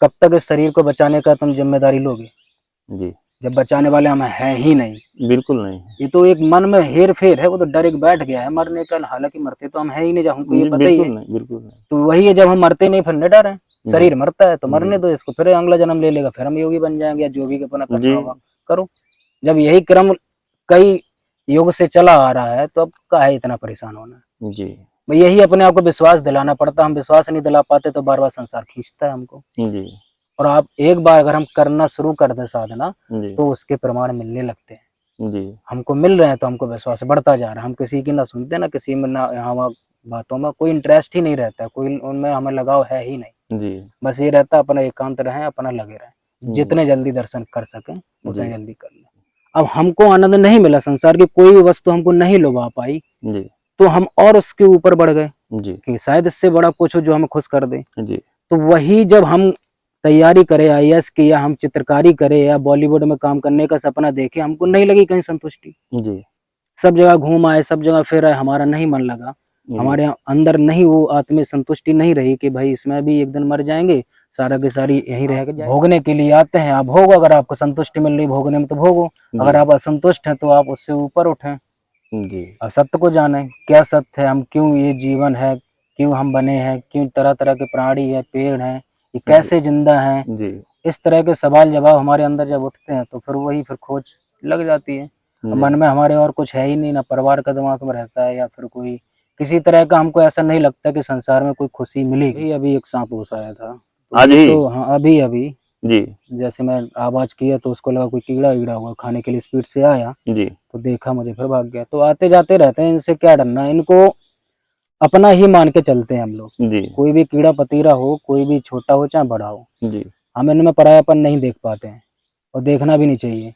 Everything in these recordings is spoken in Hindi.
कब तक इस शरीर को बचाने का तुम जिम्मेदारी लोगे, जी। जब बचाने वाले हम हैं ही नहीं। बिल्कुल नहीं। ये तो एक मन में हेर फेर है, वो तो डर एक बैठ गया है मरने का, हालांकि मरते तो हम है ही नहीं, जब हमको ये जी, पता ही बिल्कुल है। नहीं, बिल्कुल नहीं। तो वही है, जब हम मरते नहीं फिर न डर है। जी, शरीर मरता है तो जी, मरने दो इसको, फिर अगला जन्म ले लेगा, फिर हम योगी बन जाएंगे या जो भी अपना करना जी, होगा करो। जब यही क्रम कई युग से चला आ रहा है तो अब का है इतना परेशान होना। जी, भाई यही अपने आप को विश्वास दिलाना पड़ता, हम विश्वास नहीं दिला पाते तो बार बार संसार खींचता है हमको। जी, और आप एक बार अगर हम करना शुरू कर दें साधना, जी, तो उसके प्रमाण मिलने लगते हैं। जी, हमको मिल रहे हैं तो हमको विश्वास बढ़ता जा रहा है। हम किसी की ना सुनते ना किसी में ना, यहाँ वहाँ बातों में कोई इंटरेस्ट ही नहीं रहता है, कोई उनमें हमें लगाव है ही नहीं। जी, बस ये रहता है अपना एकांत रहें, अपना लगे रहें, जी, जितने जल्दी दर्शन कर सकें जी, उतने जल्दी कर लें। अब हमको आनंद नहीं मिला, संसार की कोई भी वस्तु हमको नहीं लुभा पाई, जी, तो हम और उसके ऊपर बढ़ गए जी, कि शायद इससे बड़ा कुछ हो जो हमें खुश कर दे। जी, तो वही जब हम तैयारी करें आईएएस की, या हम चित्रकारी करें, या बॉलीवुड में काम करने का सपना देखें, हमको नहीं लगी कहीं संतुष्टि। जी, सब जगह घूम आए, सब जगह फिर आए, हमारा नहीं मन लगा। जी, हमारे अंदर नहीं वो आत्मिक संतुष्टि नहीं रही कि भाई इसमें भी एक दिन मर जाएंगे, सारा के सारी यहीं रह के जाएंगे। भोगने के लिए आते हैं, आप भोगो, अगर आपको संतुष्टि मिल रही भोगने में तो भोगो, अगर जी, आप असंतुष्ट हैं तो आप उससे ऊपर उठें। जी, अब सत्य को जाने, क्या सत्य है, हम क्यों ये जीवन है, क्यों हम बने हैं, क्यों तरह तरह के प्राणी है, पेड़ हैं, ये कैसे जिंदा हैं। जी, इस तरह के सवाल जवाब हमारे अंदर जब उठते हैं तो फिर वही फिर खोज लग जाती है। अब जी, मन में हमारे और कुछ है ही नहीं, ना परिवार का दिमाग में रहता है, या फिर कोई किसी तरह का हमको ऐसा नहीं लगता कि संसार में कोई खुशी मिलेगी। अभी एक सांप घुस आया था, तो आज ये ही। तो हाँ अभी अभी जी, जैसे मैं आवाज किया तो उसको लगा कोई कीड़ा वीड़ा हुआ, खाने के लिए स्पीड से आया, जी, तो देखा मुझे फिर भाग गया। तो आते जाते रहते हैं, इनसे क्या डरना, इनको अपना ही मान के चलते हैं हम लोग। जी, कोई भी कीड़ा पतीरा हो, कोई भी छोटा हो चाहे बड़ा हो, जी, हम इनमें परायापन नहीं देख पाते हैं, और देखना भी नहीं चाहिए।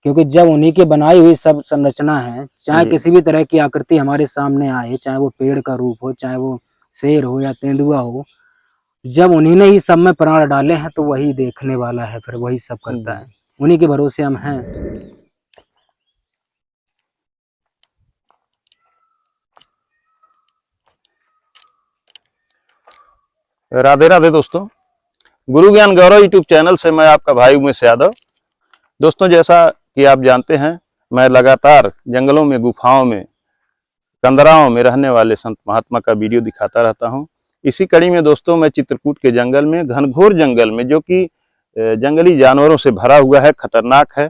क्योंकि जब उन्हीं की बनाई हुई सब संरचना है, चाहे जी, किसी भी तरह की आकृति हमारे सामने आए, चाहे वो पेड़ का रूप हो, चाहे वो शेर हो या तेंदुआ हो, जब उन्हीं ने ही सब में प्राण डाले हैं तो वही देखने वाला है, फिर वही सब करता जी। है। उन्हीं के भरोसे हम हैं। राधे राधे दोस्तों, गुरु ज्ञान गौरव यूट्यूब चैनल से मैं आपका भाई उमेश यादव। दोस्तों, जैसा कि आप जानते हैं, मैं लगातार जंगलों में, गुफाओं में, कंदराओं में रहने वाले संत महात्मा का वीडियो दिखाता रहता हूं। इसी कड़ी में दोस्तों, मैं चित्रकूट के जंगल में, घनघोर जंगल में, जो कि जंगली जानवरों से भरा हुआ है, खतरनाक है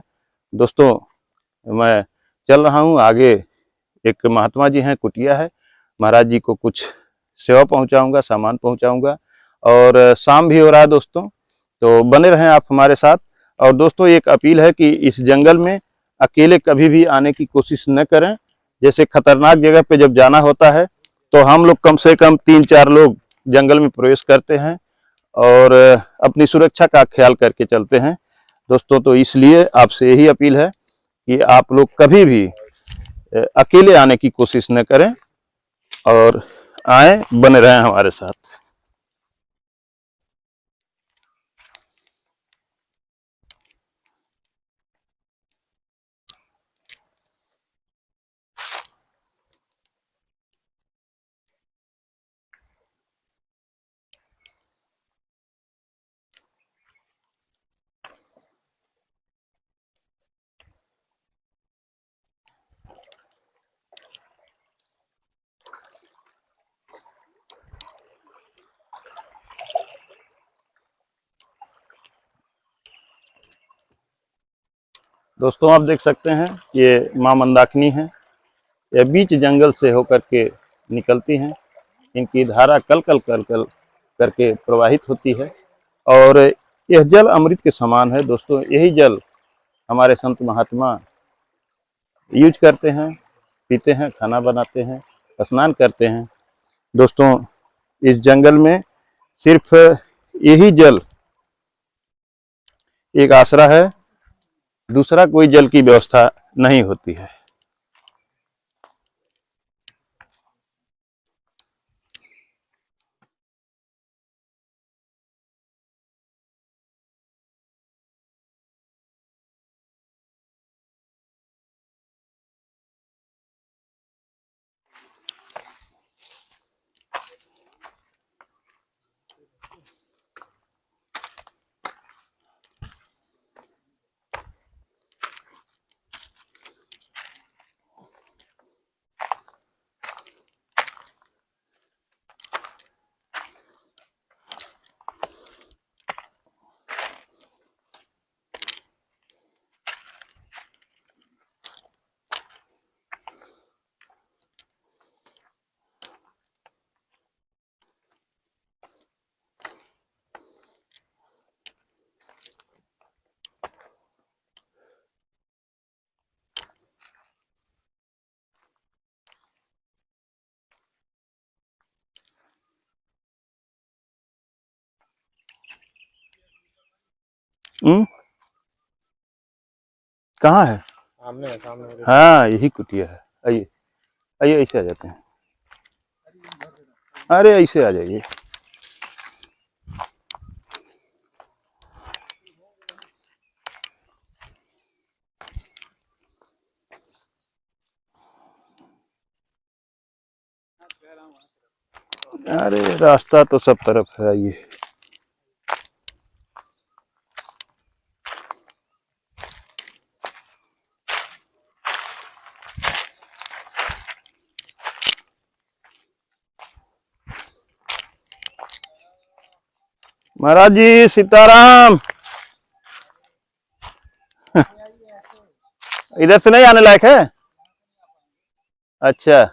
दोस्तों, मैं चल रहा हूं। आगे एक महात्मा जी हैं, कुटिया है, महाराज जी को कुछ सेवा पहुंचाऊंगा, सामान पहुंचाऊंगा। और शाम भी हो रहा है दोस्तों, तो बने रहें आप हमारे साथ। और दोस्तों, एक अपील है कि इस जंगल में अकेले कभी भी आने की कोशिश न करें। जैसे खतरनाक जगह पे जब जाना होता है तो हम लोग कम से कम 3-4 लोग जंगल में प्रवेश करते हैं और अपनी सुरक्षा का ख्याल करके चलते हैं दोस्तों। तो इसलिए आपसे यही अपील है कि आप लोग कभी भी अकेले आने की कोशिश न करें और आए, बने रहें हमारे साथ। दोस्तों, आप देख सकते हैं ये माँ मंदाकिनी है। यह बीच जंगल से होकर के निकलती हैं। इनकी धारा कल कल कल कल करके प्रवाहित होती है और यह जल अमृत के समान है दोस्तों। यही जल हमारे संत महात्मा यूज करते हैं, पीते हैं, खाना बनाते हैं, स्नान करते हैं दोस्तों। इस जंगल में सिर्फ यही जल एक आसरा है, दूसरा कोई जल की व्यवस्था नहीं होती है। कहाँ है? सामने सामने। हाँ यही कुटिया है। आइए आइए, ऐसे आ जाते हैं। अरे ऐसे आ जाइए। अरे रास्ता तो सब तरफ है। आइए। महाराज जी सीताराम। इधर से नहीं आने लायक है? अच्छा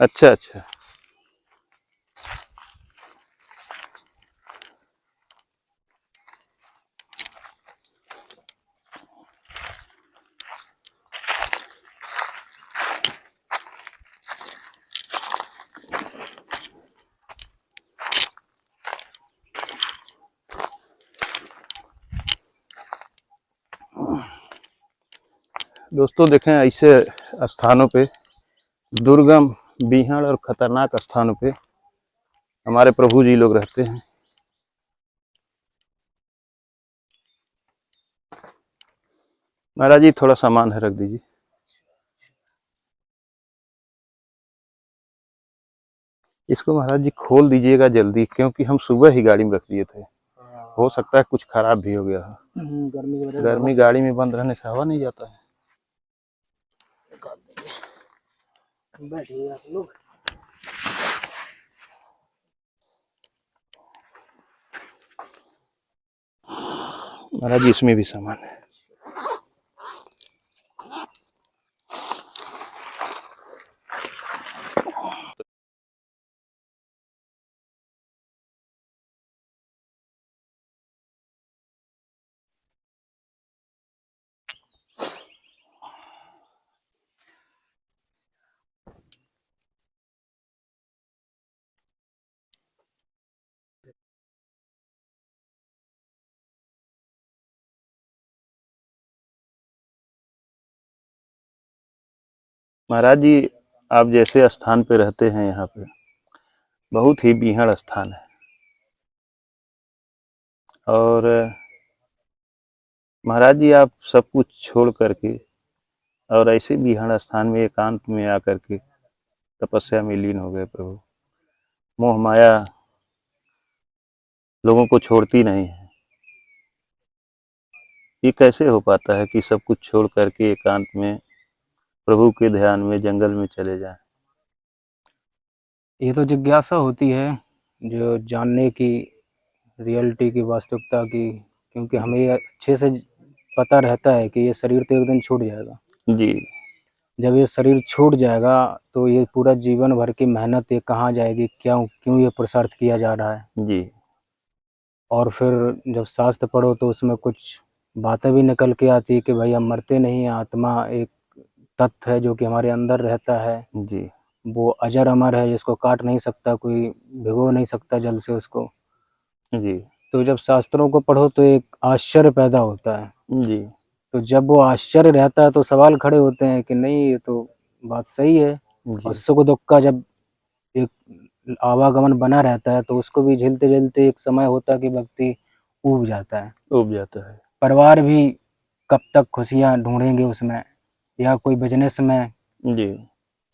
अच्छा अच्छा। दोस्तों देखें, ऐसे स्थानों पे, दुर्गम, बीहड़ और खतरनाक स्थानों पे हमारे प्रभु जी लोग रहते हैं। महाराज जी थोड़ा सामान है, रख दीजिए। इसको महाराज जी खोल दीजिएगा जल्दी, क्योंकि हम सुबह ही गाड़ी में रख दिए थे। हो सकता है कुछ खराब भी हो गया हो। गर्मी गाड़ी में बंद रहने से हवा नहीं जाता है। बैठिए आप लोग। महाराज जी इसमें भी सामान है। महाराज जी आप जैसे स्थान पे रहते हैं, यहाँ पे बहुत ही बीहड़ स्थान है। और महाराज जी आप सब कुछ छोड़ करके और ऐसे बीहड़ स्थान में एकांत में आकर के तपस्या में लीन हो गए प्रभु। मोह माया लोगों को छोड़ती नहीं है। ये कैसे हो पाता है कि सब कुछ छोड़ करके एकांत में प्रभु के ध्यान में जंगल में चले जाएं? ये तो जिज्ञासा होती है, जो जानने की, रियलिटी की, वास्तविकता की। क्योंकि हमें ये अच्छे से पता रहता है कि ये शरीर तो एक दिन छूट जाएगा। जी जब ये शरीर छूट जाएगा तो ये पूरा जीवन भर की मेहनत ये कहाँ जाएगी, क्यों क्यों ये पुरुषार्थ किया जा रहा है। जी और फिर जब शास्त्र पढ़ो तो उसमें कुछ बातें भी निकल के आती है कि भाई हम मरते नहीं हैं, आत्मा एक तत्व है जो कि हमारे अंदर रहता है। जी वो अजर अमर है, जिसको काट नहीं सकता कोई, भिगो नहीं सकता जल से उसको। जी तो जब शास्त्रों को पढ़ो तो एक आश्चर्य पैदा होता है। जी तो जब वो आश्चर्य रहता है तो सवाल खड़े होते हैं कि नहीं, ये तो बात सही है। और जी सुख दुख का जब एक आवागमन बना रहता है तो उसको भी झेलते झेलते एक समय होता है कि व्यक्ति ऊब जाता है। उब जाता है। परिवार भी कब तक खुशियां ढूंढेंगे उसमें, या कोई बिजनेस में। जी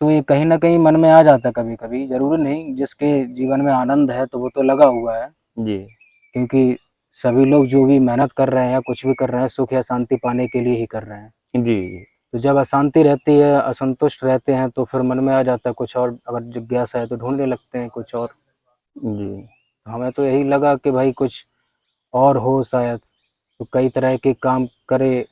तो ये कहीं ना कहीं मन में आ जाता है कभी कभी। जरूरी नहीं, जिसके जीवन में आनंद है तो वो तो लगा हुआ है। जी क्योंकि सभी लोग जो भी मेहनत कर रहे हैं या कुछ भी कर रहे हैं, सुख या शांति पाने के लिए ही कर रहे हैं। जी तो जब अशांति रहती है, असंतुष्ट रहते हैं, तो फिर मन में आ जाता है कुछ और। अगर जिज्ञासा है तो ढूंढने लगते हैं कुछ और। जी तो हमें तो यही लगा कि भाई कुछ और हो शायद। तो कई तरह के काम करे,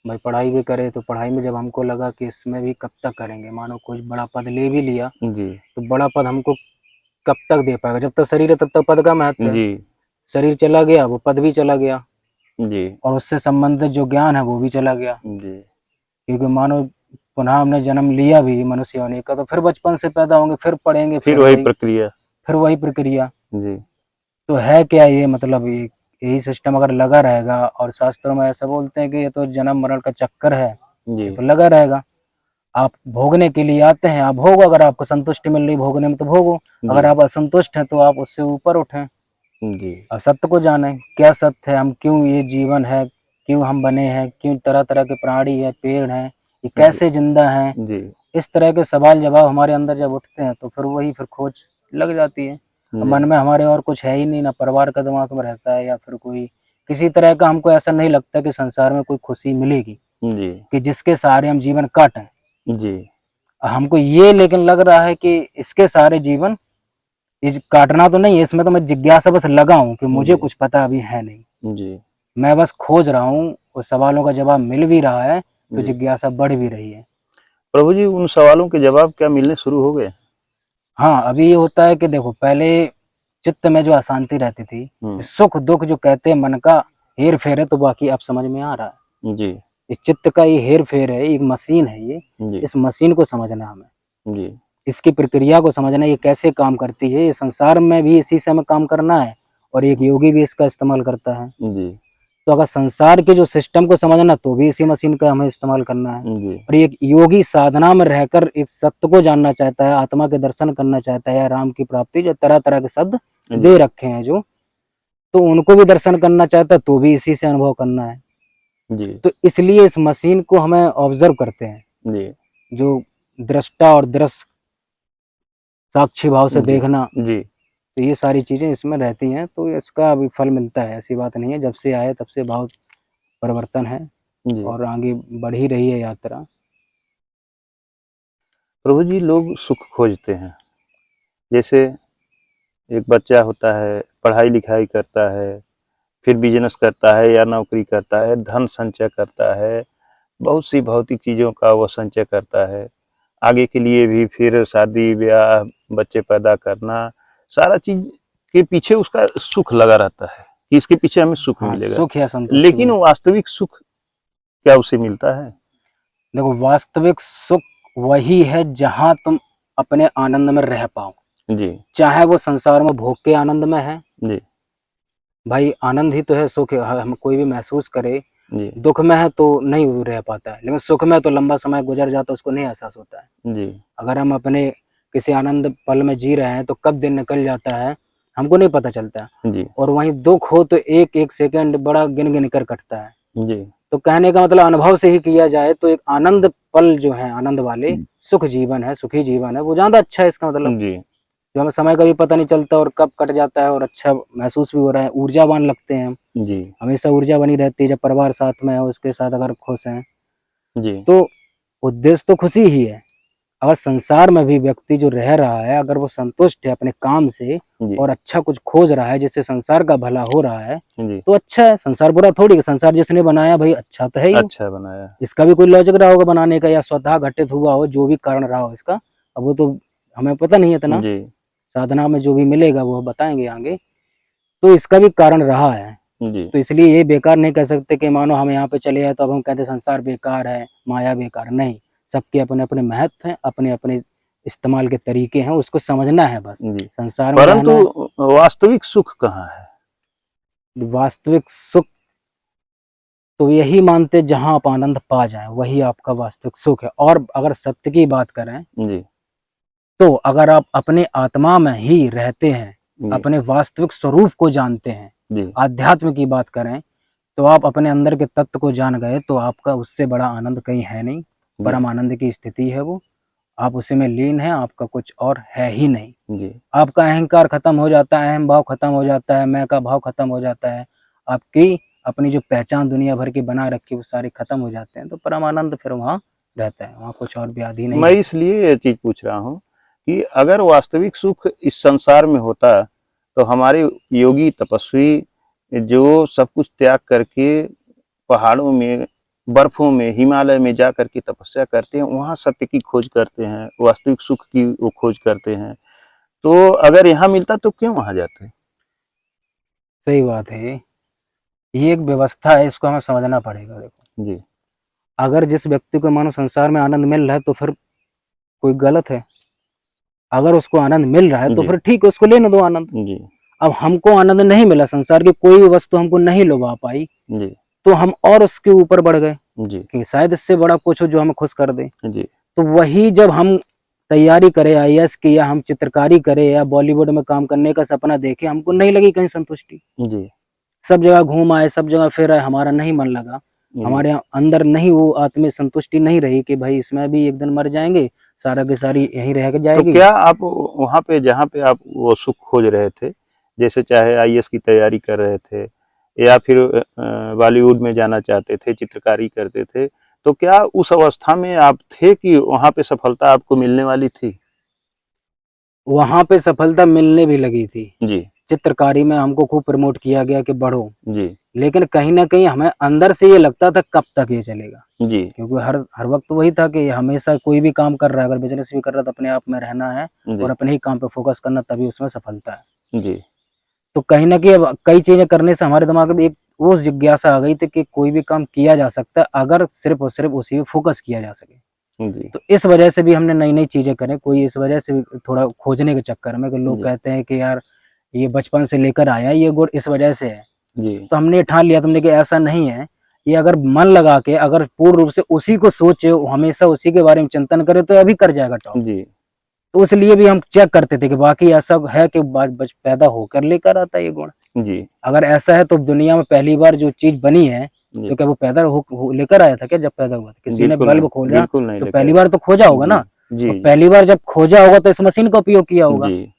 भाई पढ़ाई भी करे। तो पढ़ाई में जब हमको लगा कि इसमें भी कब तक करेंगे, मानो कुछ बड़ा पद ले भी लिया जी तो बड़ा पद हमको कब तक दे पाएगा। जब तक शरीर है तब तक पद का महत्व है। जी शरीर चला गया, वो पद भी चला गया, जी और उससे संबंधित जो ज्ञान है वो भी चला गया। जी क्योंकि मानो पुनः हमने जन्म लिया भी मनुष्य होने का, तो फिर बचपन से पैदा होंगे, फिर पढ़ेंगे, फिर फिर वही वही, प्रक्रिया। फिर वही प्रक्रिया। जी तो है क्या ये, मतलब ये यही सिस्टम अगर लगा रहेगा, और शास्त्रों में ऐसा बोलते हैं कि ये तो जन्म मरण का चक्कर है, जी ये तो लगा रहेगा। आप भोगने के लिए आते हैं, आप भोगो, अगर आपको संतुष्टि मिल रही भोगने में तो भोगो, जी अगर आप असंतुष्ट हैं तो आप उससे ऊपर उठें। जी अब सत्य को जाने, क्या सत्य है, हम क्यों, ये जीवन है, क्यों हम बने हैं, क्यों तरह तरह के प्राणी है, पेड़ हैं, ये जी कैसे जिंदा हैं। जी इस तरह के सवाल जवाब हमारे अंदर जब उठते हैं तो फिर वही फिर खोज लग जाती है। अब जी मन में हमारे और कुछ है ही नहीं, ना परिवार का दिमाग में रहता है, या फिर कोई किसी तरह का हमको ऐसा नहीं लगता कि संसार में कोई खुशी मिलेगी जी कि जिसके सहारे हम जीवन काटें। जी हमको ये लेकिन लग रहा है कि इसके सहारे जीवन, इस काटना तो नहीं है, इसमें तो मैं जिज्ञासा बस लगा हूँ कि मुझे जी कुछ पता अभी है नहीं, जी मैं बस खोज रहा हूँ, उस सवालों का जवाब मिल भी रहा है तो जी जिज्ञासा बढ़ भी रही है। प्रभु जी, उन सवालों के जवाब क्या मिलने शुरू हो गए? हाँ, अभी ये होता है कि देखो, पहले चित्त में जो अशांति रहती थी, हम्म। सुख दुख जो कहते हैं मन का हेर फेर है, तो बाकी अब समझ में आ रहा है। जी इस चित्त का ये हेर फेर है, एक मशीन है ये, जी इस मशीन को समझना हमें, जी इसकी प्रक्रिया को समझना, ये कैसे काम करती है, ये संसार में भी इसी से हमें काम करना है, और एक योगी भी इसका इस्तेमाल करता है। जी तो अगर संसार के जो सिस्टम को समझना, तो भी इसी मशीन का हमें इस्तेमाल करना है। जी और एक योगी साधना में रहकर इस सत्य को जानना चाहता है, आत्मा के दर्शन करना चाहता है, या राम की प्राप्ति, जो तरह तरह के शब्द जी दे रखे हैं जो, तो उनको भी दर्शन करना चाहता है, तो भी इसी से अनुभव करना है। जी तो इसलिए इस मशीन को हमें ऑब्जर्व करते हैं, जी जो दृष्टा और दृश्य, साक्षी भाव से जी देखना, जी तो ये सारी चीजें इसमें रहती हैं, तो इसका अभी फल मिलता है, ऐसी बात नहीं है, जब से आए तब से भाव परिवर्तन है, जी और आगे बढ़ ही रही है यात्रा। प्रभु जी, लोग सुख खोजते हैं। जैसे एक बच्चा होता है, पढ़ाई लिखाई करता है, फिर बिजनेस करता है या नौकरी करता है, धन संचय करता है, बहुत सी भौतिक चीज़ों का वो संचय करता है। आगे के लिए भी फिर शादी ब्याह, बच्चे पैदा करना, सारा चीज़ के पीछे उसका सुख लगा रहता है कि इसके पीछे हमें सुख हाँ, मिलेगा। सुख या संतुष्टि लेकिन में। वास्तविक सुख क्या उसे मिलता है? देखो, वास्तविक सुख वही है जहां तुम अपने आनंद में रह पाओ, जी चाहे वो संसार में भोग के आनंद में है। जी भाई आनंद ही तो है, सुख है, हम कोई भी महसूस करे। जी दुख में है तो नहीं रह पाता है, लेकिन सुख में तो लंबा समय गुजर जाता है, उसको नहीं एहसास होता है। जी अगर हम अपने किसी आनंद पल में जी रहे हैं तो कब दिन निकल जाता है हमको नहीं पता चलता। जी और वहीं दुख हो तो एक एक सेकंड बड़ा गिन गिन कर कटता है। जी तो कहने का मतलब, अनुभव से ही किया जाए तो एक आनंद पल जो है, आनंद वाले सुख जीवन है, सुखी जीवन है, वो ज्यादा अच्छा है। इसका मतलब जी जो हमें समय का भी पता नहीं चलता, और कब कट जाता है, और अच्छा महसूस भी हो रहा है, ऊर्जावान लगते हैं हम, जी हमेशा ऊर्जा बनी रहती है जब परिवार साथ में है, उसके साथ अगर खुश हैं जी तो उद्देश्य तो खुशी ही है। अगर संसार में भी व्यक्ति जो रह रहा है, अगर वो संतुष्ट है अपने काम से, जी और अच्छा कुछ खोज रहा है जिससे संसार का भला हो रहा है, जी तो अच्छा है। संसार बुरा थोड़ी है, संसार जिसने बनाया भाई अच्छा तो है ही वो। अच्छा बनाया। इसका भी कोई लॉजिक रहा होगा बनाने का, या स्वतः घटित हुआ हो, जो भी कारण रहा हो इसका, अब वो तो हमें पता नहीं है इतना, जी साधना में जो भी मिलेगा वो बताएंगे आगे। तो इसका भी कारण रहा है। जी तो इसलिए ये बेकार नहीं कह सकते कि मानो हम यहाँ पे चले आए तो अब हम कहते संसार बेकार है, माया बेकार, नहीं। सबके अपने अपने महत्व हैं, अपने अपने इस्तेमाल के तरीके हैं, उसको समझना है बस। जी संसार में परंतु रहना है। वास्तविक सुख कहाँ है? वास्तविक सुख तो यही मानते जहां आप आनंद पा जाएं, वही आपका वास्तविक सुख है। और अगर सत्य की बात करें, जी तो अगर आप अपने आत्मा में ही रहते हैं, जी अपने वास्तविक स्वरूप को जानते हैं, जी आध्यात्म की बात करें, तो आप अपने अंदर के तत्व को जान गए, तो आपका उससे बड़ा आनंद कहीं है नहीं। जी परम आनंद की स्थिति है वो, आप उसी में लीन हैं, आपका कुछ और है ही नहीं। जी आपका अहंकार खत्म हो जाता है, अहम भाव खत्म हो जाता है, मैं का भाव खत्म हो जाता है, आपकी अपनी जो पहचान दुनिया भर की बना रखी वो सारे खत्म हो जाते हैं, तो परम आनंद फिर वहाँ रहता है, वहाँ कुछ और व्याधि नहीं मैं है। इसलिए ये चीज पूछ रहा हूँ कि अगर वास्तविक सुख इस संसार में होता तो हमारे योगी तपस्वी जो सब कुछ त्याग करके पहाड़ों में, बर्फों में, हिमालय में जा करके तपस्या करते हैं, वहाँ सत्य की खोज करते हैं, वास्तविक सुख की वो खोज करते हैं, तो अगर यहाँ मिलता तो क्यों वहाँ जाते? सही बात है ये एक व्यवस्था है, इसको हमें समझना पड़ेगा। देखो, जी अगर जिस व्यक्ति को मानो संसार में आनंद मिल रहा है तो फिर कोई गलत है। अगर उसको आनंद मिल रहा है तो जी फिर ठीक है, उसको लेने दो आनंद। जी अब हमको आनंद नहीं मिला, संसार की कोई भी वस्तु हमको नहीं लुभा पाई, जी तो हम और उसके ऊपर बढ़ गए जी कि शायद इससे बड़ा कुछ हो जो हमें खुश कर दे। जी तो वही जब हम तैयारी करें आईएएस की, या हम चित्रकारी करें, या बॉलीवुड में काम करने का सपना देखें, हमको नहीं लगी कहीं संतुष्टि। जी सब जगह घूम आए, सब जगह फिर आए, हमारा नहीं मन लगा। जी हमारे अंदर नहीं वो आत्मीय संतुष्टि नहीं रही कि भाई इसमें भी एक दिन मर जाएंगे, सारा की सारी यहीं रह तो जाएगी। क्या आप वहाँ पे जहाँ पे आप वो सुख खोज रहे थे, जैसे चाहे आईएएस की तैयारी कर रहे थे या फिर बॉलीवुड में जाना चाहते थे, चित्रकारी करते थे, तो क्या उस अवस्था में आप थे कि वहाँ पे सफलता आपको मिलने वाली थी? वहां पे सफलता मिलने भी लगी थी। जी चित्रकारी में हमको खूब प्रमोट किया गया कि बढ़ो, जी लेकिन कहीं ना कहीं हमें अंदर से ये लगता था कब तक ये चलेगा, जी क्योंकि हर हर वक्त वही था कि हमेशा कोई भी काम कर रहा है, अगर बिजनेस भी कर रहा है तो अपने आप में रहना है और जी अपने ही काम पे फोकस करना, तभी उसमें सफलता है। जी तो कहीं ना कहीं अब कई चीजें करने से हमारे दिमाग में एक वो जिज्ञासा आ गई थी कि कोई भी काम किया जा सकता है अगर सिर्फ और सिर्फ उसी पे फोकस किया जा सके। जी तो इस वजह से भी हमने नई नई चीजें करें, कोई इस वजह से भी थोड़ा खोजने के चक्कर में कि लोग जी कहते हैं कि यार ये बचपन से लेकर आया ये गुण इस वजह से है। जी तो हमने ठान लिया, तुमने कि ऐसा नहीं है, ये अगर मन लगा के अगर पूर्ण रूप से उसी को सोचे, हमेशा उसी के बारे में चिंतन करे, तो अभी कर जाएगा टॉप। जी तो इसलिए भी हम चेक करते थे कि बाकी ऐसा है कि पैदा होकर लेकर आता है ये गुण। जी अगर ऐसा है तो दुनिया में पहली बार जो चीज बनी है, जी तो क्या वो पैदा लेकर आया था क्या? जब पैदा हुआ था किसी ने बिल्कुल बल्ब नहीं, खोजा, बिल्कुल नहीं तो लेकर पहली आए। बार तो खोजा होगा जी ना। जी और जी पहली बार जब खोजा होगा तो इस मशीन का उपयोग किया होगा। जी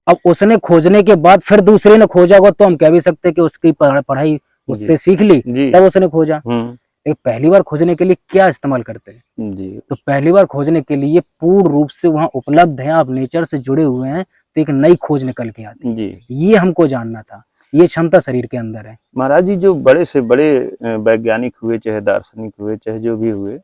अब उसने खोजने के बाद फिर दूसरे ने खोजा होगा, तो हम कह भी सकते कि उसकी पढ़ाई जी उससे सीख ली, जी तब उसने खोजा। हम्म लेकिन पहली बार खोजने के लिए क्या इस्तेमाल करते हैं? जी तो पहली बार खोजने के लिए पूर्ण रूप से वहां उपलब्ध है, आप नेचर से जुड़े हुए हैं, तो एक नई खोज निकल के आती जी है। ये हमको जानना था, ये क्षमता शरीर के अंदर है। महाराज जी, जो बड़े से बड़े वैज्ञानिक हुए, चाहे दार्शनिक हुए, चाहे जो भी हुए,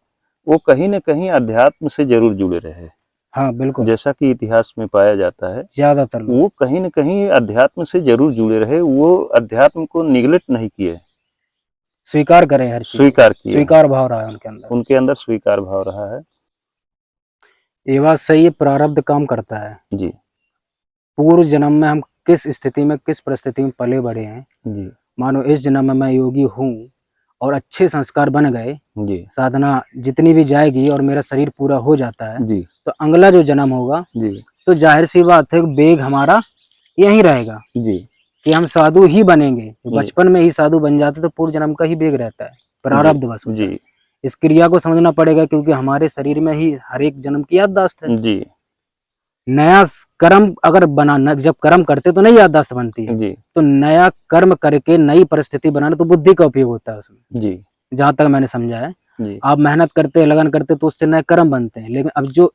वो कहीं न कहीं अध्यात्म से ज़रूर जुड़े रहे। हाँ बिल्कुल, जैसा कि इतिहास में पाया जाता है, ज्यादातर लोग वो कहीं न कहीं अध्यात्म से ज़रूर जुड़े रहे, वो अध्यात्म को निग्लेक्ट नहीं किए, स्वीकार करें हर चीज को, स्वीकार किए हैं। स्वीकार भाव रहा है उनके अंदर। उनके अंदर स्वीकार भाव रहा है। ये बात सही है, प्रारब्ध काम करता है। जी, पूर्व जन्म में हम किस स्थिति में, किस परिस्थिति में पले बढ़े हैं, जी, मानो इस जन्म में मैं योगी हूँ और अच्छे संस्कार बन गए, जी, साधना जितनी भी जाएगी और मेरा शरीर पूरा हो जाता है, जी, तो अगला जो जन्म होगा, जी, तो जाहिर सी बात है बेग हमारा यही रहेगा जी, कि हम साधु ही बनेंगे। तो जी, बचपन में ही साधु बन जाते तो पूर्व जन्म का ही बेग रहता है, जी, प्रारब्ध बस होता जी, है। इस क्रिया को समझना पड़ेगा, क्योंकि हमारे शरीर में ही हर एक जन्म की याददाश्त है। जी, नया कर्म अगर बनाना, जब कर्म करते तो नई याददाश्त बनती है, जी, तो नया कर्म करके नई परिस्थिति बनाना तो बुद्धि का उपयोग होता है उसमें, जी, जहां तक मैंने समझा है। जी, आप मेहनत करते हैं, लगन करते तो उससे नए कर्म बनते हैं, लेकिन अब जो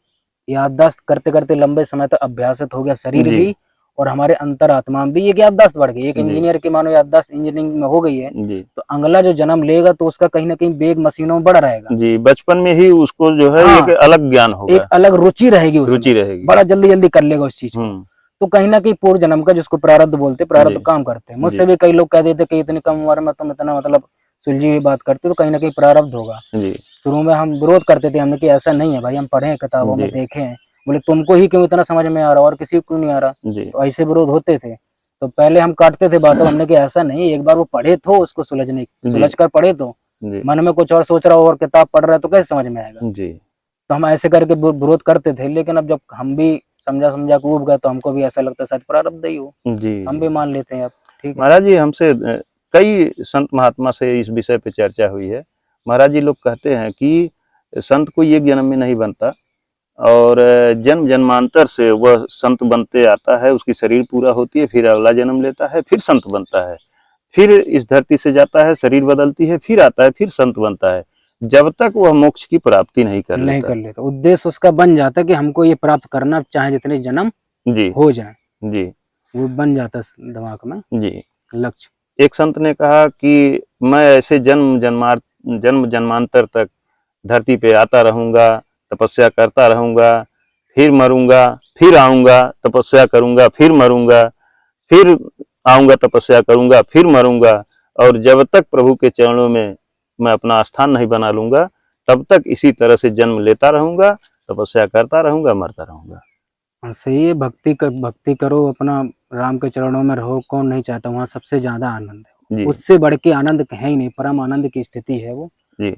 याददाश्त करते करते लंबे समय तक अभ्यासित हो गया शरीर जी, भी और हमारे अंतरात्मा भी, एक याददाश्त बढ़ गई। एक जी, इंजीनियर की मानो याददाश्त इंजीनियरिंग में हो गई है, जी, तो अगला जो जन्म लेगा तो उसका कहीं ना कहीं वेग मशीनों में बढ़ रहेगा। जी, बचपन में ही उसको जो है एक हाँ, अलग ज्ञान एक होगा, अलग रुचि रहेगी उसमें, रुचि रहेगी। बड़ा जल्दी जल्दी कर लेगा उस चीज को। हुँ, तो कहीं ना कहीं पूर्व जन्म का, जिसको प्रारब्ध बोलते, जी, प्रारब्ध काम करते हैं। जी, मुझसे भी कई लोग कह देते कि इतनी कम उम्र में तुम इतना मतलब सुलझी हुई बात करते हो, तो कहीं ना कहीं प्रारब्ध होगा। जी, शुरू में हम विरोध करते थे, हमने कि ऐसा नहीं है भाई, हम पढ़े हैं किताबों में, जी, देखे हैं। बोले तुमको ही क्यों इतना समझ में आ रहा और किसी को क्यों नहीं आ रहा? जी, तो ऐसे विरोध होते थे। तो पहले हम काटते थे बातों, हमने कि ऐसा नहीं, एक बार वो पढ़े तो उसको जी, सुलझ कर पढ़े तो। जी, मन में कुछ और सोच रहा हो और किताब पढ़ रहा है तो कैसे समझ में आएगा? जी, तो हम ऐसे करके विरोध करते थे, लेकिन अब जब हम भी समझा समझा के उब गए, तो हमको भी ऐसा लगता है शायद प्रारब्ध ही हो। जी, हम जी। भी मान लेते हैं अब, ठीक है। महाराज जी, हमसे कई संत महात्मा से इस विषय पे चर्चा हुई है। महाराज जी लोग कहते हैं कि संत कोई एक जन्म में नहीं बनता और जन्म जन्मांतर से वह संत बनते आता है, उसकी शरीर पूरा होती है, फिर अगला जन्म लेता है, फिर संत बनता है, फिर इस धरती से जाता है, शरीर बदलती है, फिर आता है, फिर संत बनता है, जब तक वह मोक्ष की प्राप्ति नहीं कर नहीं लेता। कर लेते, उद्देश्य उसका बन जाता है कि हमको ये प्राप्त करना, चाहे जितने जन्म जी, हो जाए, जी, वो बन जाता है दिमाग में जी। लक्ष्य। एक संत ने कहा कि मैं ऐसे जन्म जन्मांतर तक धरती पे आता रहूंगा, तपस्या करता रहूंगा, फिर मरूंगा, फिर आऊंगा, तपस्या करूंगा, फिर मरूंगा, फिर आऊंगा, तपस्या करूंगा, फिर मरूंगा, और जब तक प्रभु के चरणों में मैं अपना स्थान नहीं बना लूंगा, तब तक इसी तरह से जन्म लेता रहूंगा, तपस्या करता रहूंगा, मरता रहूंगा। हाँ, सही है। भक्ति करो, अपना राम के चरणों में रहो, कौन नहीं चाहता, वहाँ सबसे ज्यादा आनंद है। जी उससे बढ़ के आनंद है ही नहीं, परम आनंद की स्थिति है वो। जी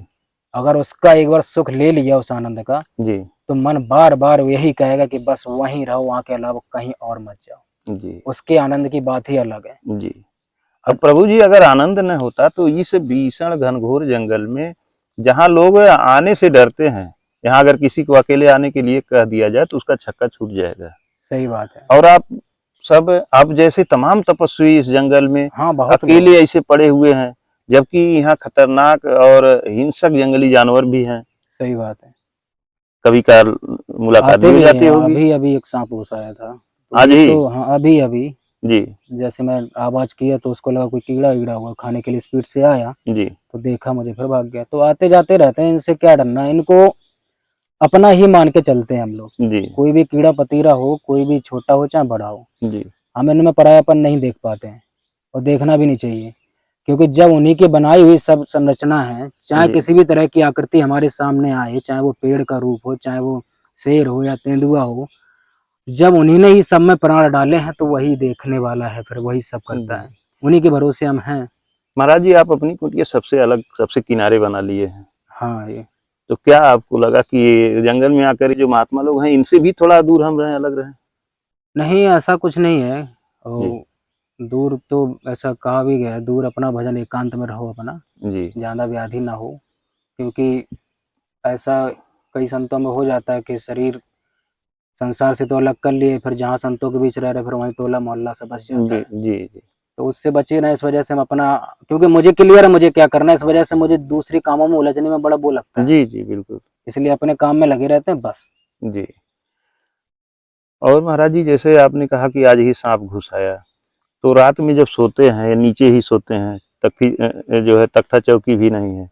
अगर उसका एक बार सुख ले लिया उस आनंद का, जी तो मन बार बार यही कहेगा कि बस वहीं रहो, वहाँ के अलावा कहीं और मत जाओ। जी उसके आनंद की बात ही अलग है। जी। अब प्रभु जी अगर आनंद न होता तो इस भीषण घनघोर जंगल में जहाँ लोग आने से डरते हैं, यहाँ अगर किसी को अकेले आने के लिए कह दिया जाए तो उसका छक्का छूट जाएगा। सही बात है। और आप जैसे तमाम तपस्वी इस जंगल में हाँ, बहुत लोग। अकेले ऐसे पड़े हुए हैं, जबकि यहाँ खतरनाक और हिंसक जंगली जानवर भी हैं। सही बात है। कभी कभार मुलाकात आते भी हो भी जाती हैं। होगी। अभी अभी एक सांप घुस आया था, तो आज ये ही। तो हाँ, अभी अभी जी जैसे मैं आवाज किया तो उसको लगा कोई कीड़ा वीड़ा हुआ, खाने के लिए स्पीड से आया, जी तो देखा मुझे, फिर भाग गया। तो आते जाते रहते हैं, इनसे क्या डरना, इनको अपना ही मान के चलते हैं हम लोग। जी कोई भी कीड़ा पतीरा हो, कोई भी छोटा हो चाहे बड़ा हो, जी हम इनमें परायापन नहीं देख पाते हैं, और देखना भी नहीं चाहिए। क्योंकि जब उन्हीं की बनाई हुई सब संरचना है, चाहे जी किसी भी तरह की आकृति हमारे सामने आए, चाहे वो पेड़ का रूप हो, चाहे वो शेर हो या तेंदुआ हो, जब उन्हीं ने ही सब में प्राण डाले हैं, तो वही देखने वाला है, फिर वही सब करता जी। है। उन्हीं के भरोसे हम हैं। महाराज जी, आप अपनी कुटिया सबसे अलग, सबसे किनारे बना लिए हैं, हाँ, ये तो क्या आपको लगा कि ये जंगल में आकर ये जो महात्मा लोग हैं इनसे भी थोड़ा दूर हम रहें, अलग रहें? नहीं, ऐसा कुछ नहीं है। जी और दूर तो ऐसा कहा भी गया है, दूर अपना भजन एकांत में रहो अपना, जी ज्यादा व्याधि ना हो। क्योंकि ऐसा कई संतों में हो जाता है कि शरीर संसार से तो अलग कर लिए, फिर जहाँ संतों के बीच रह रहे, फिर वहीं टोला मोहल्ला सब बस जाता जी है। जी जी तो उससे बचे ना, इस वजह से हम अपना, क्योंकि मुझे क्लियर है मुझे क्या करना है, इस वजह से मुझे दूसरी कामों में उलझने में बड़ा वो लगता है। जी जी बिल्कुल। इसलिए अपने काम में लगे रहते हैं बस। जी। और महाराज जी, जैसे आपने कहा कि आज ही सांप घुस आया, तो रात में जब सोते हैं या नीचे ही सोते हैं, जो है तख्ता चौकी भी नहीं है,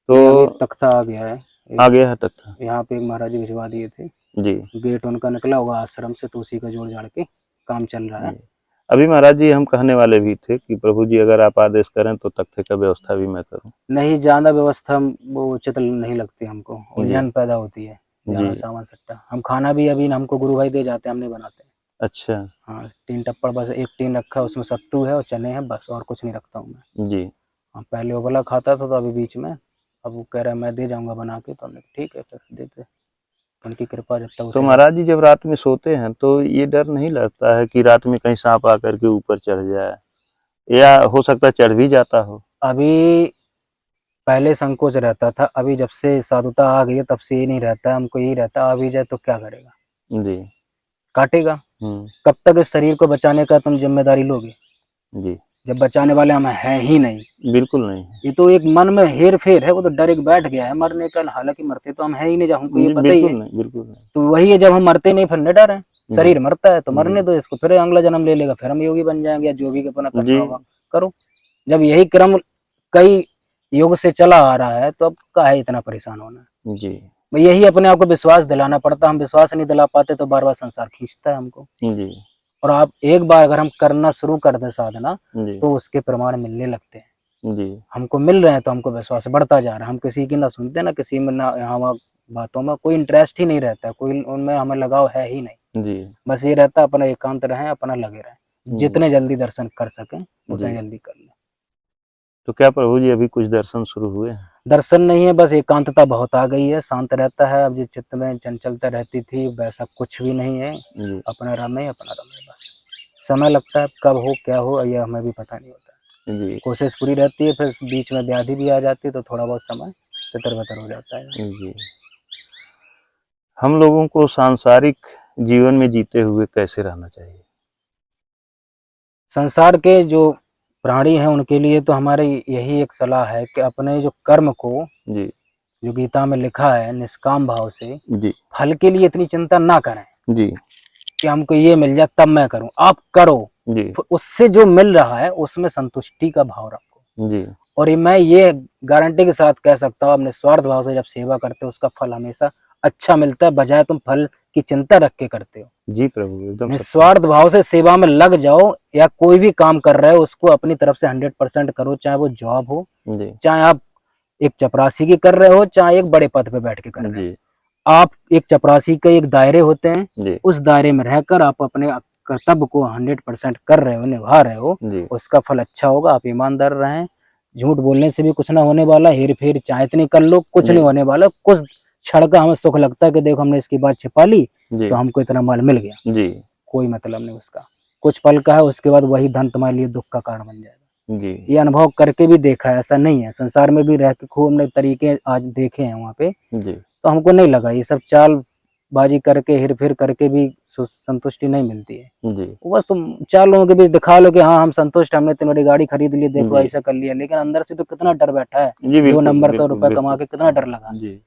नहीं, अभी तो तख्ता आ गया है। आ गया है तख्ता? यहाँ पे एक महाराज जी भिजवा दिए थे, जी गेट उनका निकला होगा आश्रम से, तो उसी का जोड़ जाड़ के काम चल रहा है। जी। अभी महाराज जी हम कहने वाले भी थे कि प्रभु जी अगर आप आदेश करें तो तख्ते का व्यवस्था भी मैं करूं। नहीं, ज्यादा व्यवस्था वो उचित नहीं लगती हमको, जी उलझन पैदा होती है। जी। ज्यादा सामान सट्टा, हम खाना भी अभी हमको गुरु भाई दे जाते हैं, हम नहीं बनाते। अच्छा। हाँ, टीन टप्पड़ बस एक टीन रखा है, उसमें सत्तू है और चने हैं, बस और कुछ नहीं रखता हूँ मैं। जी हाँ, पहले वो वाला खाता था, तो अभी बीच में अब वो कह रहा है मैं दे जाऊंगा बना के, तो हमने ठीक है फिर देते। उनकी कृपा जब तक तो उसे है। महाराज जी जब रात में सोते हैं तो ये डर नहीं लगता है कि रात में कहीं सांप आकर के ऊपर चढ़ जाए, या हो सकता है चढ़ भी जाता हो? अभी पहले संकोच रहता था, अभी जब से साधुता आ गई है तब से ये नहीं रहता है, हमको यही रहता है अभी जाए तो क्या करेगा, जी काटेगा। हम्म। कब तक इस शरीर को बचाने का तुम जिम्मेदारी लोगे, जी जब बचाने वाले हम हैं ही नहीं। बिल्कुल नहीं है। ये तो एक मन में हेर फेर है, वो तो डर एक बैठ गया है मरने का, हालांकि मरते तो हम है ही नहीं, जब हमको ये जी पता ही बिल्कुल है। नहीं, बिल्कुल नहीं। तो वही है, जब हम मरते नहीं फिर न डर है। जी शरीर मरता है तो जी मरने दो इसको, फिर अगला जन्म ले लेगा, फिर हम योगी बन जाएंगे, या जो भी अपना करना जी होगा करो। जब यही क्रम कई युग से चला आ रहा है, तो अब का है इतना परेशान होना। जी यही अपने आप को विश्वास दिलाना पड़ता, हम विश्वास नहीं दिला पाते तो बार बार संसार खींचता है हमको। जी और आप एक बार अगर हम करना शुरू कर दें साधना, जी तो उसके प्रमाण मिलने लगते हैं। जी हमको मिल रहे हैं तो हमको विश्वास बढ़ता जा रहा है, हम किसी की ना सुनते ना किसी में ना, यहाँ वहाँ बातों में कोई इंटरेस्ट ही नहीं रहता है, कोई उनमें हमें लगाव है ही नहीं। जी बस ये रहता है अपना एकांत रहें, अपना लगे रहें, जी जितने जल्दी दर्शन कर सकें उतने जी। जल्दी कर लें। तो क्या प्रभु जी अभी कुछ दर्शन शुरू हुए हैं? दर्शन नहीं है, बस एकांतता बहुत आ गई है, शांत रहता है। अब जो चित्त में चंचलता रहती थी वैसा कुछ भी नहीं है। जी अपना रमे बस। समय लगता है, कब हो क्या हो ये हमें भी पता नहीं होता। जी कोशिश पूरी रहती है, फिर बीच में व्याधि भी आ जाती है, तो थोड़ा बहुत समय तितर बितर हो जाता है। जी। हम लोगों को सांसारिक जीवन में जीते हुए कैसे रहना चाहिए? संसार के जो प्राणी हैं उनके लिए तो हमारी यही एक सलाह है कि अपने जो कर्म को, जी जो गीता में लिखा है, निष्काम भाव से, जी फल के लिए इतनी चिंता ना करें जी कि हमको ये मिल जाए तब मैं करूं। आप करो, जी फिर उससे जो मिल रहा है उसमें संतुष्टि का भाव रखो। जी और ये मैं ये गारंटी के साथ कह सकता हूँ, अपने स्वार्थ भाव से जब सेवा करते हो उसका फल हमेशा अच्छा मिलता है, बजाय तुम फल की चिंता रख के करते हो। जी प्रभु एकदम सत्य। निस्वार्थ भाव से सेवा में लग जाओ, या कोई भी काम कर रहे हो उसको अपनी तरफ से 100% करो, चाहे वो जॉब हो, जी चाहे आप एक चपरासी की कर रहे हो, चाहे एक बड़े पद पे बैठ के कर रहे हो। जी आप एक चपरासी के एक दायरे होते हैं, जी उस दायरे में रहकर आप अपने कर्तव्य को 100% कर रहे हो, निभा रहे हो, जी उसका फल अच्छा होगा। आप ईमानदार रहें, झूठ बोलने से भी कुछ ना होने वाला, हेर फेर चाहे इतनी कर लो, कुछ जी नहीं होने वाला। कुछ क्षण का हमें सुख लगता है कि देखो हमने इसकी बात छिपा ली जी तो हमको इतना माल मिल गया, जी कोई मतलब नहीं उसका। कुछ पल का है, उसके बाद वही धन तुम्हारे लिए दुख का कारण बन जाएगा। जी ये अनुभव करके भी देखा है, ऐसा नहीं है, संसार में भी रह के खूब हमने तरीके आज देखे हैं वहाँ पे, जी तो हमको नहीं लगा ये सब चालबाजी करके हेर फेर करके भी संतुष्टि नहीं मिलती है। जी बस तुम 4 लोगों के बीच दिखा लो कि हाँ हम संतुष्ट, हमने इतनी बड़ी गाड़ी खरीद ली, देखो जी ऐसा कर लिया, लेकिन अंदर से तो कितना डर बैठा है। जी 2 बिल्कुल नंबर का बिल्कुल रुपया कमा बिल्कुल। के कितना डर लगा। जी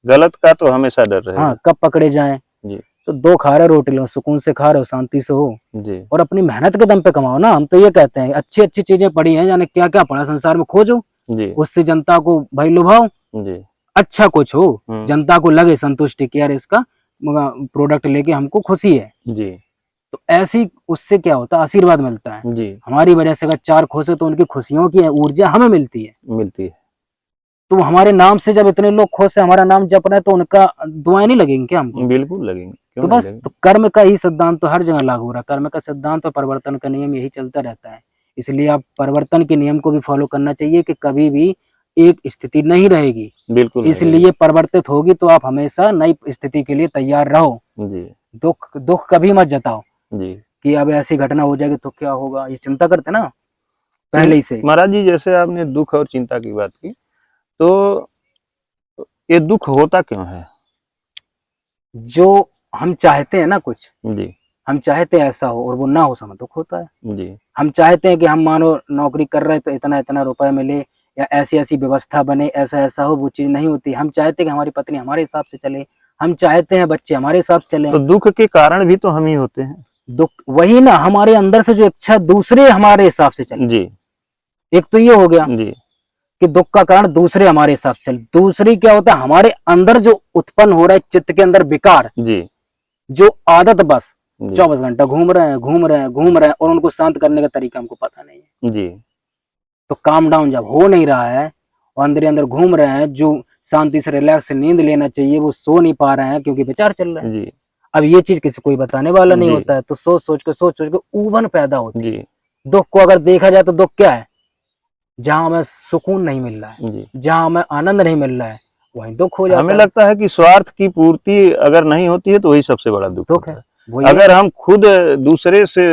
गलत का तो हमेशा डर हाँ, रहेगा। कब पकड़े जाएं। जी तो 2 खा रहे रोटी लो, सुकून से खा रहे हो, शांति से हो, जी और अपनी मेहनत के दम पे कमाओ ना। हम तो ये कहते हैं अच्छी अच्छी चीजें पड़ी हैं, जाने क्या क्या पड़ा संसार में, खोजो, जी उससे जनता को भाई लुभाओ, जी अच्छा कुछ हो, हम्म जनता को लगे संतुष्टि कि यार इसका प्रोडक्ट लेके हमको खुशी है। जी तो ऐसी उससे क्या होता है, आशीर्वाद मिलता है। जी हमारी वजह से अगर 4 खुश है तो उनकी खुशियों की ऊर्जा हमें मिलती है। मिलती है। तो हमारे नाम से जब इतने लोग खुश है, हमारा नाम जप रहे हैं, तो उनका दुआएं नहीं लगेंगी क्या हमको? बिल्कुल लगेंगे, क्यों तो नहीं बस लगेंगे। तो कर्म का ही सिद्धांत तो हर जगह लागू हो रहा है। कर्म का सिद्धांत और परिवर्तन का नियम यही चलता रहता है। इसलिए आप परिवर्तन के नियम को भी फॉलो करना चाहिए कि कभी भी एक स्थिति नहीं रहेगी, बिल्कुल नहीं रहेगी। इसलिए परिवर्तित होगी, तो आप हमेशा नई स्थिति के लिए तैयार रहो। जी दुख दुख कभी मत जताओ जी कि अब ऐसी घटना हो जाएगी तो क्या होगा, ये चिंता करते ना चिं पहले ही से। महाराज जी, जैसे आपने दुख और चिंता की बात की, तो ये दुख होता क्यों है? जो हम चाहते हैं ना कुछ, जी हम चाहते हैं ऐसा हो और वो ना हो, समय दुख होता है। जी हम चाहते हैं कि हम मानो नौकरी कर रहे हैं तो इतना इतना रुपए मिले, या ऐसी ऐसी व्यवस्था बने, ऐसा ऐसा हो, वो चीज नहीं होती। हम चाहते हैं कि हमारी पत्नी हमारे हिसाब से चले, हम चाहते हैं बच्चे हमारे हिसाब से चले। तो दुख के कारण भी तो हम ही होते हैं। दुख वही ना, हमारे अंदर से जो इच्छा दूसरे हमारे हिसाब से चले। जी एक तो ये हो गया जी कि दुख का कारण दूसरे हमारे हिसाब से चले। दूसरी क्या होता है, हमारे अंदर जो उत्पन्न हो रहा है चित्त के अंदर विकार, जी जो आदत, बस जी 24 घंटा घूम रहे हैं घूम रहे हैं घूम रहे हैं, और उनको शांत करने का तरीका हमको पता नहीं है। जी तो काम डाउन जब हो नहीं रहा है और अंदर ही अंदर घूम रहे हैं, जो शांति से रिलैक्स नींद लेना चाहिए वो सो नहीं पा रहे हैं क्योंकि विचार चल रहे हैं। जी अब ये चीज किसी कोई बताने वाला नहीं जी होता है, तो सोच सोच के ऊबन पैदा होती जी है। दुख को अगर देखा जाए तो दुख क्या है, जहां हमें सुकून नहीं मिल रहा है, जी जहां हमें आनंद नहीं मिल रहा है, वहीं दुख हो हमें जाता है। लगता है कि स्वार्थ की पूर्ति अगर नहीं होती है तो वही सबसे बड़ा दुख दुख होता है, है। वही है। अगर हम खुद दूसरे से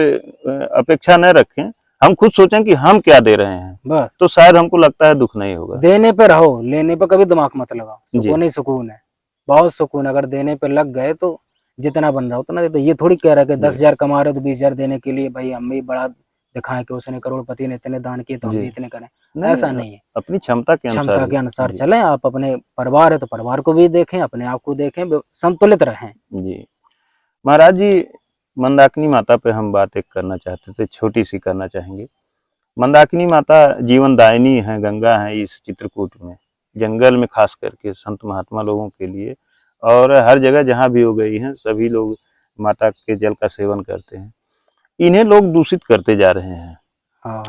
अपेक्षा न रखें, हम खुद सोचें कि हम क्या दे रहे हैं, बस तो शायद हमको लगता है दुख नहीं होगा। देने पे रहो, लेने पे कभी दिमाग मत लगाओ। जी सुकून ही सुकून है, बहुत सुकून। अगर देने पे लग गए तो जितना बन रहा हो उतना दे दो। ये थोड़ी कह रहा है कि जी 10,000 कमा रहे हो तो 20,000 देने के लिए भाई हम भी बड़ा दिखाएं कि उसने करोड़पति ने इतने दान किए तो हम जी भी इतने करें। नहीं, ऐसा नहीं है। अपनी क्षमता के अनुसार क्षमता ही। के अनुसार जी चलें। आप अपने परिवार है तो परिवार को भी देखें, अपने आप को देखें, संतुलित रहें। जी महाराज जी, मंदाकिनी माता पे हम बात एक करना चाहते थे, छोटी सी करना चाहेंगे। मंदाकिनी माता जीवनदायिनी है, गंगा है इस चित्रकूट में, जंगल में खास करके संत महात्मा लोगों के लिए, और हर जगह जहाँ भी हो गई हैं सभी लोग माता के जल का सेवन करते हैं। इन्हें लोग दूषित करते जा रहे हैं। हाँ,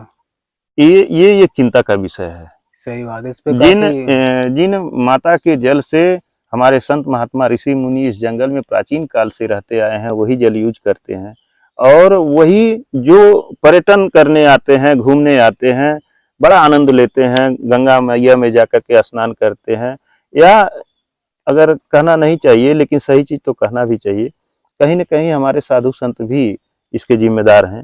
ये एक चिंता का विषय है। सही बात है। इस पे जिन काफी जिन माता के जल से हमारे संत महात्मा ऋषि मुनि इस जंगल में प्राचीन काल से रहते आए हैं, वही जल यूज करते हैं। और वही जो पर्यटन करने आते हैं, घूमने आते हैं, बड़ा आनंद लेते हैं, गंगा मैया में जाकर के स्नान करते हैं। या अगर कहना नहीं चाहिए लेकिन सही चीज तो कहना भी चाहिए, कहीं न कहीं हमारे साधु संत भी इसके जिम्मेदार हैं।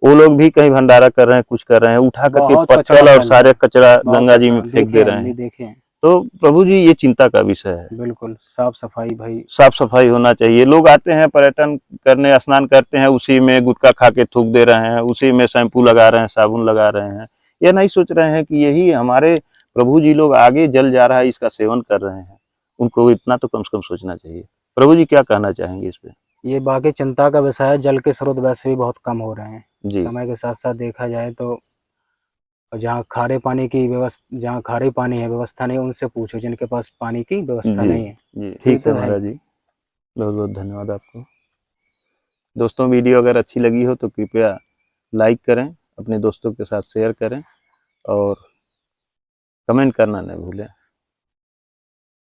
वो लोग भी कहीं भंडारा कर रहे हैं, कुछ कर रहे हैं, उठा करके बहुत कचरा पत्तल और फैलता सारे है, कचरा बहुत गंगा जी में कचरा फेंक देखे दे हैं, रहे हम भी हैं। देखे हैं। तो प्रभु जी, ये चिंता का विषय है। बिल्कुल साफ सफाई भाई। साफ सफाई होना चाहिए। लोग आते हैं पर्यटन करने, स्नान करते हैं, उसी में गुटखा खा के थूक दे रहे हैं, उसी में शैम्पू लगा रहे हैं, साबुन लगा रहे हैं। ये नहीं सोच रहे हैं कि यही हमारे प्रभु जी लोग आगे जल जा रहा है, इसका सेवन कर रहे हैं। उनको इतना तो कम से कम सोचना चाहिए। प्रभु जी क्या कहना चाहेंगे इस पे? ये बाकी चिंता का विषय है। जल के स्रोत वैसे भी बहुत कम हो रहे हैं जी समय के साथ साथ देखा जाए तो। जहाँ खारे पानी की व्यवस्था, जहाँ खारे पानी है व्यवस्था नहीं, उनसे पूछो जिनके पास पानी की व्यवस्था जी नहीं है। जी ये ठीक है तो है महाराज ही। जी, बहुत बहुत धन्यवाद आपको। दोस्तों, वीडियो अगर अच्छी लगी हो तो कृपया लाइक करें, अपने दोस्तों के साथ शेयर करें, और कमेंट करना न भूलें।